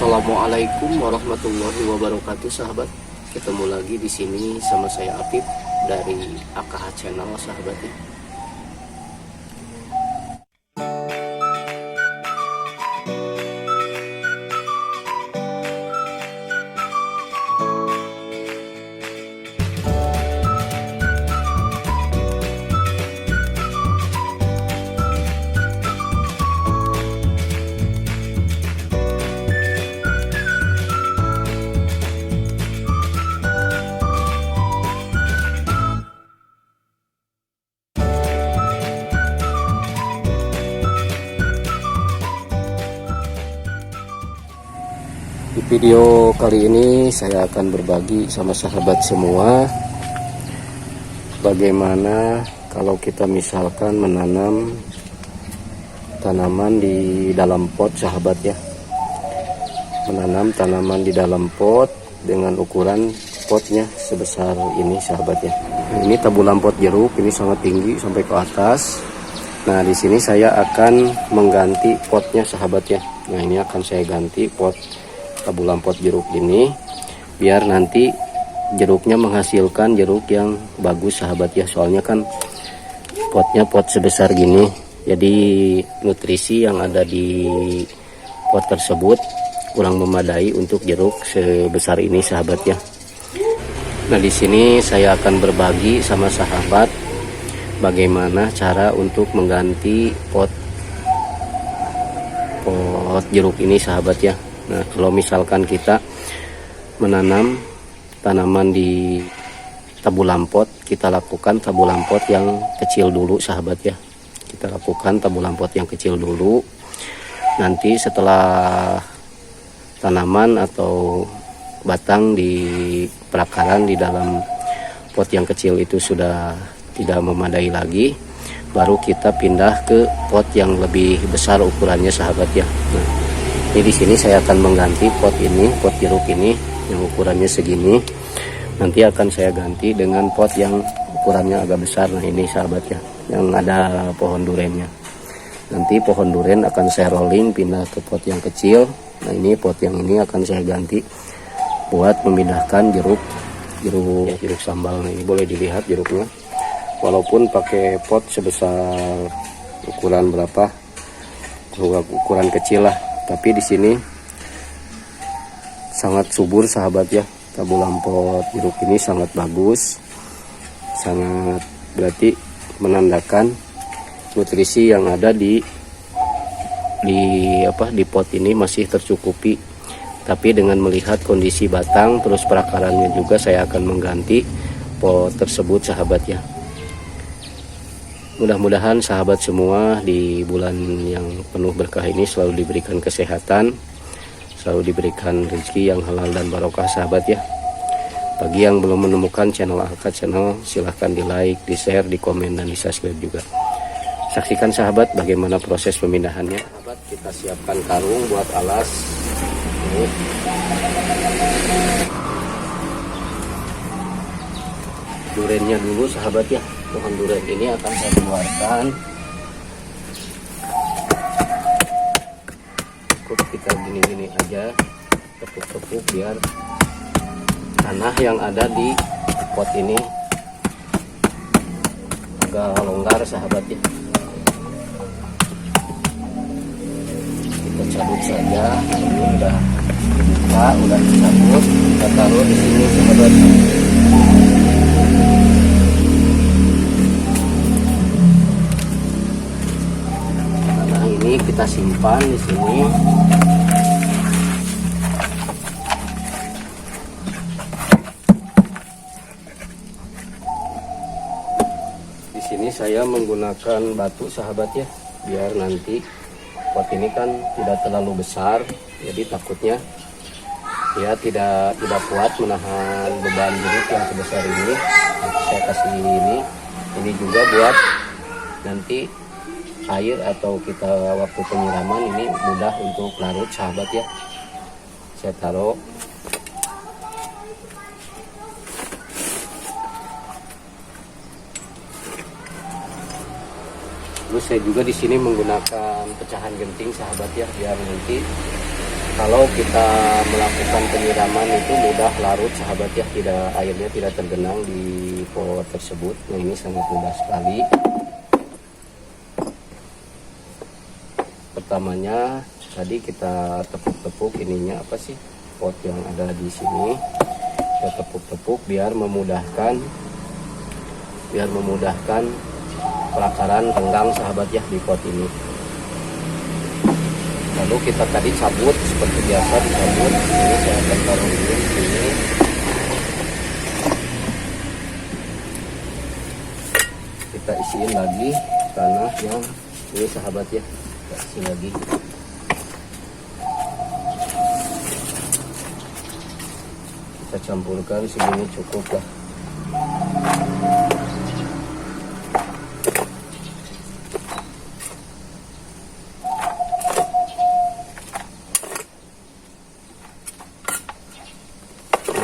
Assalamualaikum warahmatullahi wabarakatuh, sahabat. Ketemu lagi di sini sama saya Apip dari AKH Channel, sahabatnya. Di video kali ini saya akan berbagi sama sahabat semua bagaimana kalau kita misalkan menanam tanaman di dalam pot, sahabat ya. Menanam tanaman di dalam pot dengan ukuran potnya sebesar ini, sahabat ya. Ini tabulan pot jeruk, ini sangat tinggi sampai ke atas. Nah, di sini saya akan mengganti potnya, sahabat ya. Nah, ini akan saya ganti pot tabulan pot jeruk ini biar nanti jeruknya menghasilkan jeruk yang bagus, sahabat ya. Soalnya kan potnya pot sebesar gini, jadi nutrisi yang ada di pot tersebut kurang memadai untuk jeruk sebesar ini, sahabat ya. Nah, di sini saya akan berbagi sama sahabat bagaimana cara untuk mengganti pot jeruk ini, sahabat ya. Nah, kalau misalkan kita menanam tanaman di tabulan pot, kita lakukan tabulan pot yang kecil dulu, sahabat ya. Kita lakukan tabulan pot yang kecil dulu. Nanti setelah tanaman atau batang di perakaran di dalam pot yang kecil itu sudah tidak memadai lagi, baru kita pindah ke pot yang lebih besar ukurannya, sahabat ya. Nah, ini di sini saya akan mengganti pot ini, pot jeruk ini yang ukurannya segini. Nanti akan saya ganti dengan pot yang ukurannya agak besar. Nah, ini sahabat ya, yang ada pohon durennya. Nanti pohon duren akan saya rolling pindah ke pot yang kecil. Nah, ini pot yang ini akan saya ganti buat memindahkan jeruk sambal. Nah, ini boleh dilihat jeruknya. Walaupun pakai pot sebesar ukuran berapa, ukuran kecil lah. Tapi di sini sangat subur, sahabat ya. Tabulan pot jeruk ini sangat bagus, sangat berarti menandakan nutrisi yang ada di pot ini masih tercukupi. Tapi dengan melihat kondisi batang terus perakarannya juga, saya akan mengganti pot tersebut, sahabat ya. Mudah-mudahan sahabat semua di bulan yang penuh berkah ini selalu diberikan kesehatan, selalu diberikan rezeki yang halal dan barokah, sahabat ya. Bagi yang belum menemukan channel AKH Channel, silahkan di like, di share, di komen, dan di subscribe juga. Saksikan sahabat bagaimana proses pemindahannya. Sahabat, kita siapkan karung buat alas. Durennya dulu, sahabat ya. Pohon durian ini akan saya keluarkan. Cukup kita gini-gini aja, tepuk-tepuk biar tanah yang ada di pot ini agak longgar, sahabat ya. Kita cabut saja. Ini udah dibuka, udah dicabut. Kita taruh di sini, sahabat. Ini kita simpan di sini. Di sini saya menggunakan batu, sahabat ya, biar nanti pot ini kan tidak terlalu besar, jadi takutnya ya tidak kuat menahan beban jeruk yang sebesar ini. Nanti saya kasih ini juga buat nanti air atau kita waktu penyiraman ini mudah untuk larut, sahabat ya. Saya taruh. Terus saya juga di sini menggunakan pecahan genting, sahabat ya, biar nanti kalau kita melakukan penyiraman itu mudah larut sahabat ya, airnya tidak tergenang di pot tersebut. Nah ini sangat mudah sekali. Pertamanya tadi kita tepuk-tepuk ininya apa sih, pot yang ada di sini kita tepuk-tepuk biar memudahkan pelakaran renggang sahabat ya di pot ini. Lalu kita tadi cabut seperti biasa dicabut. Ini saya akan taruh dulu di sini. Kita isiin lagi tanah yang ini sahabat ya. Kita isi lagi. Kita campurkan segini cukup lah.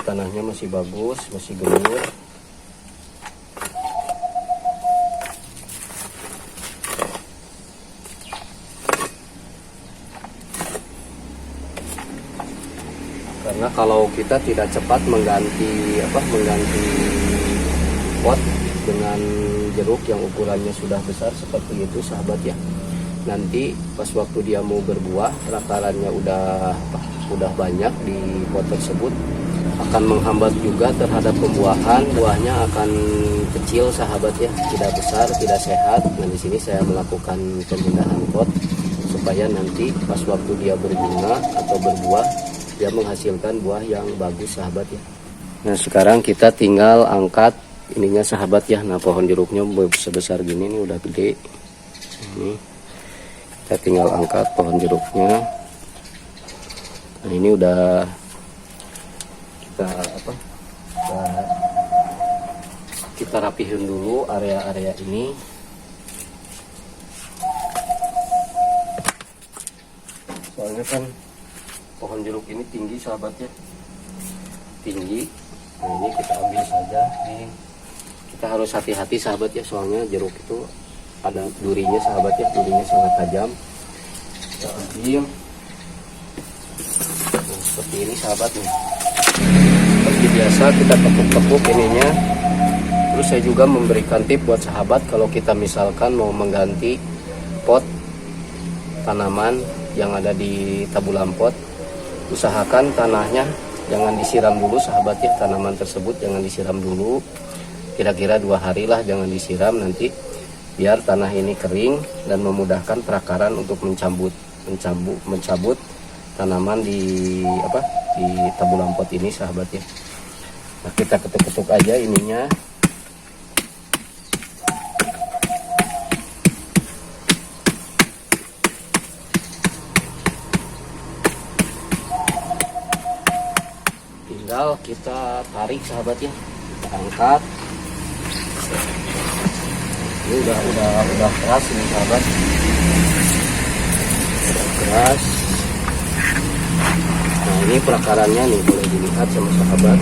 Tanahnya masih bagus, masih gembur. Karena kalau kita tidak cepat mengganti pot dengan jeruk yang ukurannya sudah besar seperti itu sahabat ya, nanti pas waktu dia mau berbuah, rakarannya udah banyak di pot tersebut, akan menghambat juga terhadap pembuahan. Buahnya akan kecil sahabat ya, tidak besar, tidak sehat. Nah di sini saya melakukan pemindahan pot supaya nanti pas waktu dia berbunga atau berbuah, dia menghasilkan buah yang bagus sahabat ya. Nah sekarang kita tinggal angkat ininya sahabat ya. Nah pohon jeruknya sebesar gini, ini udah gede. Ini kita tinggal angkat pohon jeruknya. Nah ini udah kita rapihin dulu area-area ini. Soalnya kan pohon jeruk ini tinggi sahabatnya, tinggi. Nah ini kita ambil saja. Nih kita harus hati-hati sahabat ya, soalnya jeruk itu ada durinya sahabat ya, durinya sangat tajam. Kita ambil seperti ini sahabat nih. Seperti biasa kita tepuk-tepuk ininya. Terus saya juga memberikan tip buat sahabat, kalau kita misalkan mau mengganti pot tanaman yang ada di tabulan pot, usahakan tanahnya jangan disiram dulu sahabat ya. Tanaman tersebut jangan disiram dulu, kira-kira 2 hari lah jangan disiram, nanti biar tanah ini kering dan memudahkan perakaran untuk mencabut tanaman di tabulan pot ini sahabat ya. Nah kita ketuk-ketuk aja ininya. Tinggal kita tarik sahabat ya, kita angkat. Ini udah keras ini sahabat, udah keras. Nah ini perakarannya nih, boleh dilihat sama sahabat.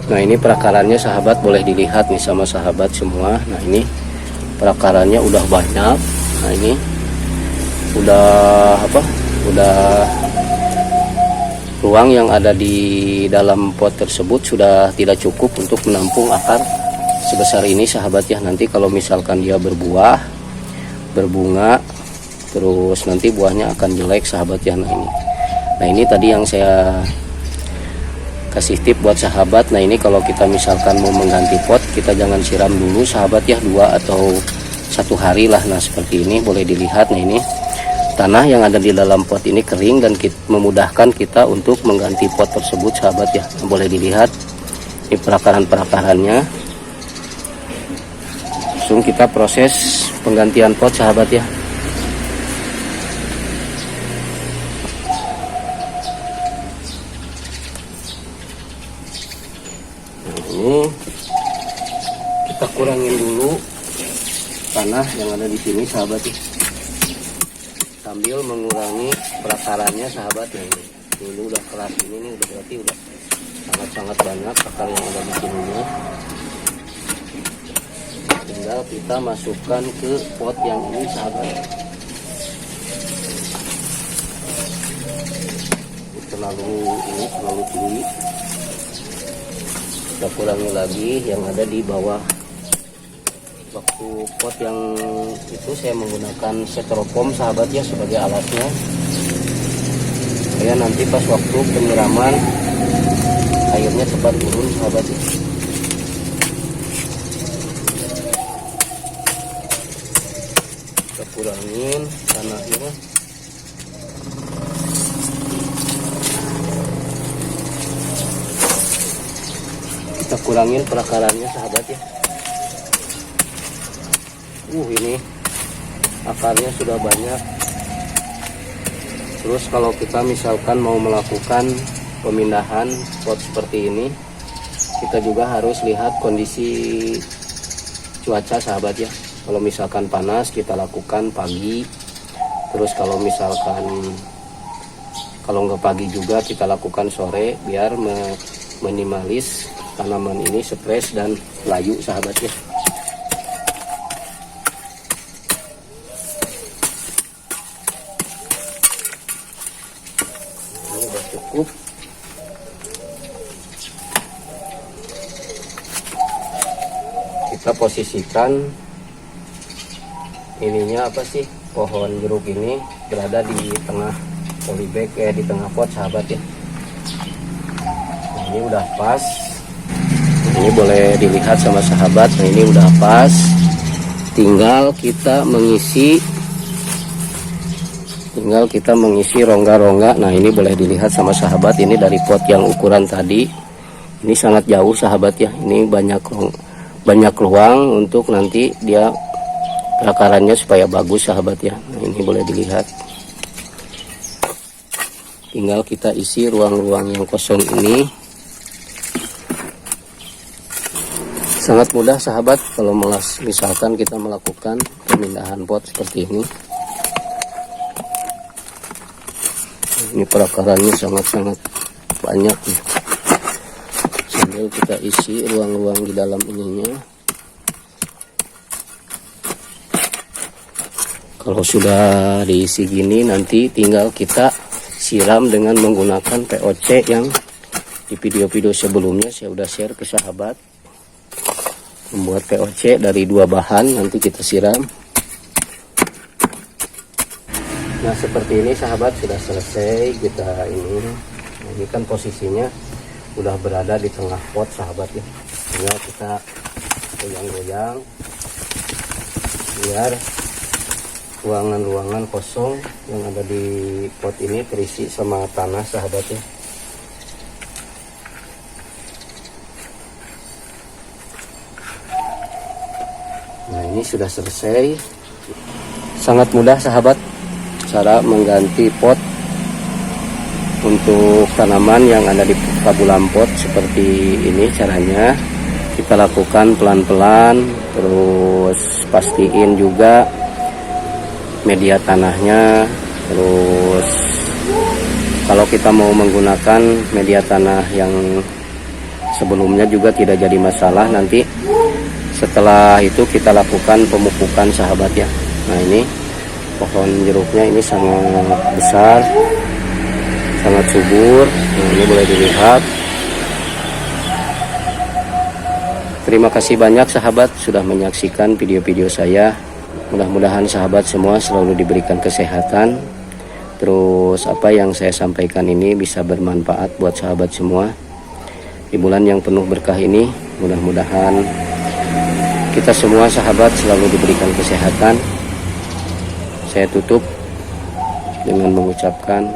Nah ini perakarannya sahabat, boleh dilihat nih sama sahabat semua. Nah ini perakarannya udah banyak. Nah ini udah ruang yang ada di dalam pot tersebut sudah tidak cukup untuk menampung akar sebesar ini sahabat ya. Nanti kalau misalkan dia berbuah, berbunga, terus nanti buahnya akan jelek sahabat ya. Nah ini tadi yang saya kasih tip buat sahabat. Nah ini kalau kita misalkan mau mengganti pot, kita jangan siram dulu sahabat ya, 2 atau 1 hari lah. Nah seperti ini boleh dilihat. Nah ini tanah yang ada di dalam pot ini kering dan memudahkan kita untuk mengganti pot tersebut sahabat ya. Nah, boleh dilihat ini perakarannya. Langsung kita proses penggantian pot sahabat ya. Nah, ini kita kurangin dulu tanah yang ada di sini sahabat ya, sambil mengurangi perakarannya sahabat ya. Ini udah keras ini nih, udah berarti udah sangat banyak akar yang ada di sini. Tinggal kita masukkan ke pot yang ini sahabat. terlalu tinggi. Kita kurangi lagi yang ada di bawah. Waktu pot yang itu saya menggunakan styrofoam sahabat ya sebagai alatnya, supaya nanti pas waktu penyiraman airnya cepat turun sahabat ya. Kita kurangin tanahnya. Kita kurangin perakarannya sahabat ya. Ini akarnya sudah banyak. Terus kalau kita misalkan mau melakukan pemindahan pot seperti ini, kita juga harus lihat kondisi cuaca sahabat ya. Kalau misalkan panas kita lakukan pagi. Terus kalau nggak pagi juga kita lakukan sore, biar minimalis tanaman ini stres dan layu sahabat ya. Ini udah cukup. Kita posisikan ininya pohon jeruk ini berada di tengah polybag di tengah pot sahabat ya. Nah, ini udah pas. Ini boleh dilihat sama sahabat. Nah, ini udah pas. Tinggal kita mengisi rongga-rongga. Nah, ini boleh dilihat sama sahabat. Ini dari pot yang ukuran tadi. Ini sangat jauh sahabat ya. Ini banyak ruang untuk nanti dia perakarannya supaya bagus sahabat ya. Nah, ini boleh dilihat. Tinggal kita isi ruang-ruang yang kosong ini. Sangat mudah sahabat kalau misalkan kita melakukan pemindahan pot seperti ini. Ini perakarannya sangat-sangat banyak nih. Sambil kita isi ruang-ruang di dalam ininya. Kalau sudah diisi gini, nanti tinggal kita siram dengan menggunakan POC yang di video-video sebelumnya saya udah share ke sahabat. Membuat POC dari 2 bahan, nanti kita siram. Nah, seperti ini sahabat, sudah selesai kita ini. Nah, ini kan posisinya udah berada di tengah pot sahabat ya. Tinggal kita goyang-goyang biar ruangan-ruangan kosong yang ada di pot ini terisi sama tanah sahabat ya. Nah, ini sudah selesai. Sangat mudah sahabat cara mengganti pot untuk tanaman yang ada di tabulam pot. Seperti ini caranya. Kita lakukan pelan-pelan, terus pastiin juga media tanahnya. Terus kalau kita mau menggunakan media tanah yang sebelumnya juga tidak jadi masalah. Nanti setelah itu kita lakukan pemupukan sahabat ya. Nah, ini pohon jeruknya ini sangat besar, sangat subur. Nah, ini boleh dilihat. Terima kasih banyak sahabat sudah menyaksikan video-video saya. Mudah-mudahan sahabat semua selalu diberikan kesehatan. Terus apa yang saya sampaikan ini bisa bermanfaat buat sahabat semua. Di bulan yang penuh berkah ini, mudah-mudahan kita semua sahabat selalu diberikan kesehatan. Saya tutup dengan mengucapkan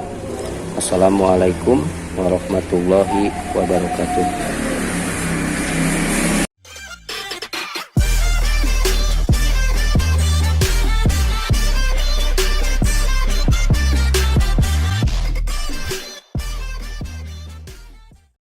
Assalamualaikum warahmatullahi wabarakatuh.